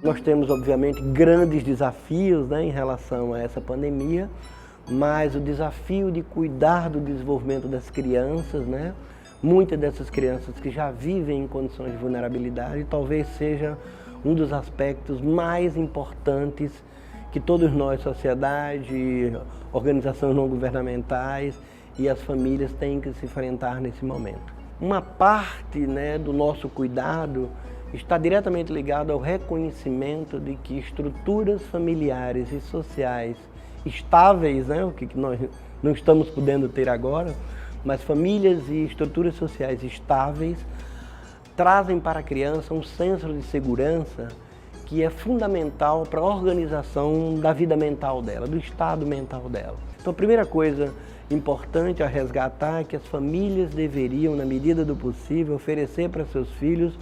Nós temos, obviamente, grandes desafios, né, em relação a essa pandemia, mas o desafio de cuidar do desenvolvimento das crianças, né, muitas dessas crianças que já vivem em condições de vulnerabilidade, talvez seja um dos aspectos mais importantes que todos nós, sociedade, organizações não governamentais e as famílias têm que se enfrentar nesse momento. Uma parte, né, do nosso cuidado está diretamente ligado ao reconhecimento de que estruturas familiares e sociais estáveis, né, o que nós não estamos podendo ter agora, mas famílias e estruturas sociais estáveis trazem para a criança um senso de segurança que é fundamental para a organização da vida mental dela, do estado mental dela. Então, a primeira coisa importante a resgatar é que as famílias deveriam, na medida do possível, oferecer para seus filhos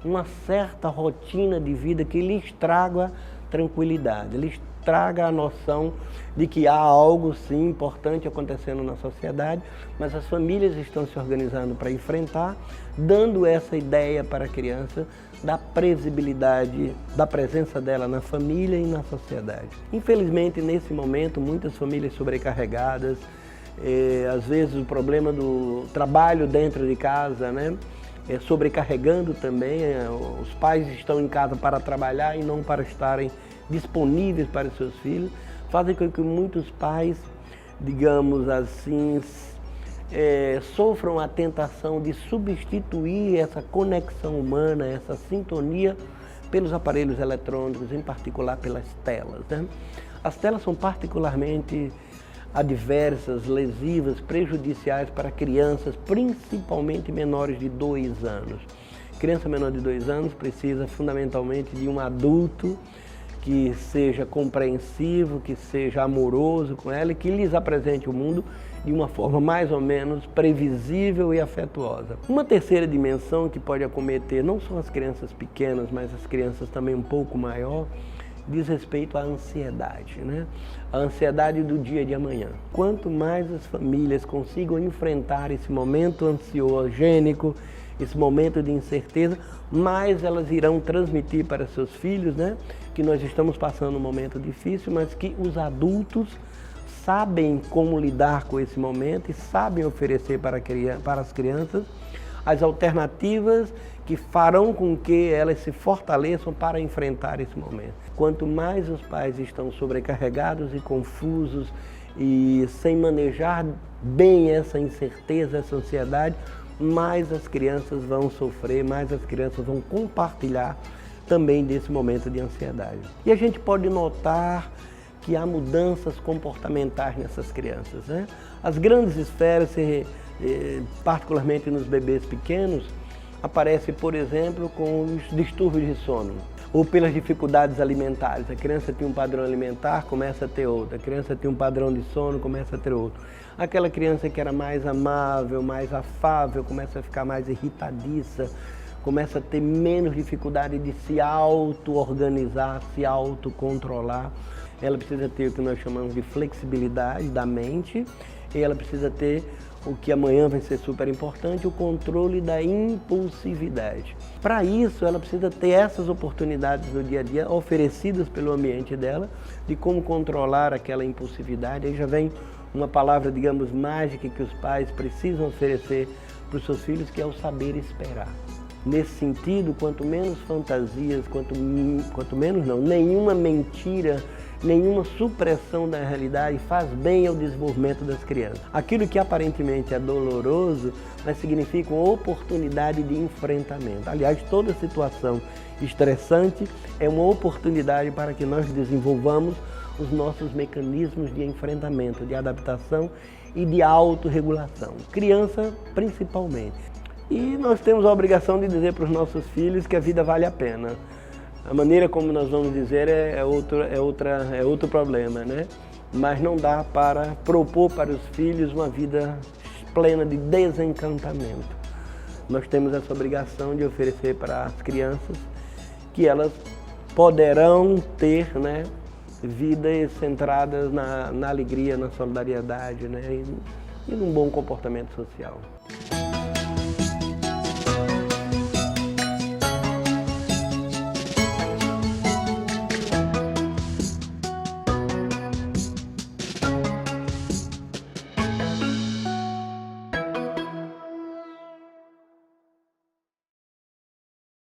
uma certa rotina de vida que lhes traga tranquilidade, lhes traga a noção de que há algo, sim, importante acontecendo na sociedade, mas as famílias estão se organizando para enfrentar, dando essa ideia para a criança da previsibilidade da presença dela na família e na sociedade. Infelizmente, nesse momento, muitas famílias sobrecarregadas, às vezes o problema do trabalho dentro de casa, né, sobrecarregando também, os pais estão em casa para trabalhar e não para estarem disponíveis para os seus filhos, fazem com que muitos pais, digamos assim, sofram a tentação de substituir essa conexão humana, essa sintonia pelos aparelhos eletrônicos, em particular pelas telas, né? As telas são particularmente adversas, lesivas, prejudiciais para crianças, principalmente menores de 2 anos. Criança menor de 2 anos precisa fundamentalmente de um adulto que seja compreensivo, que seja amoroso com ela e que lhes apresente o mundo de uma forma mais ou menos previsível e afetuosa. Uma terceira dimensão que pode acometer não só as crianças pequenas, mas as crianças também um pouco maior, diz respeito à ansiedade, né? A ansiedade do dia de amanhã. Quanto mais as famílias consigam enfrentar esse momento ansiogênico, esse momento de incerteza, mais elas irão transmitir para seus filhos, né, que nós estamos passando um momento difícil, mas que os adultos sabem como lidar com esse momento e sabem oferecer para as crianças as alternativas que farão com que elas se fortaleçam para enfrentar esse momento. Quanto mais os pais estão sobrecarregados e confusos e sem manejar bem essa incerteza, essa ansiedade, mais as crianças vão sofrer, mais as crianças vão compartilhar também desse momento de ansiedade. E a gente pode notar que há mudanças comportamentais nessas crianças, né? As grandes esferas, particularmente nos bebês pequenos, aparecem, por exemplo, com os distúrbios de sono ou pelas dificuldades alimentares. A criança tem um padrão alimentar, começa a ter outro. A criança tem um padrão de sono, começa a ter outro. Aquela criança que era mais amável, mais afável, começa a ficar mais irritadiça, começa a ter menos dificuldade de se auto-organizar, se autocontrolar. Ela precisa ter o que nós chamamos de flexibilidade da mente e ela precisa ter o que amanhã vai ser super importante, o controle da impulsividade. Para isso, ela precisa ter essas oportunidades no dia a dia oferecidas pelo ambiente dela, de como controlar aquela impulsividade. Aí já vem uma palavra, digamos, mágica que os pais precisam oferecer para os seus filhos, que é o saber esperar. Nesse sentido, quanto menos fantasias, nenhuma mentira, nenhuma supressão da realidade faz bem ao desenvolvimento das crianças. Aquilo que aparentemente é doloroso, mas significa uma oportunidade de enfrentamento. Aliás, toda situação estressante é uma oportunidade para que nós desenvolvamos os nossos mecanismos de enfrentamento, de adaptação e de autorregulação. Criança, principalmente. E nós temos a obrigação de dizer para os nossos filhos que a vida vale a pena. A maneira como nós vamos dizer é outro problema, né? Mas não dá para propor para os filhos uma vida plena de desencantamento. Nós temos essa obrigação de oferecer para as crianças que elas poderão ter, né, vidas centradas na alegria, na solidariedade, né, e num bom comportamento social.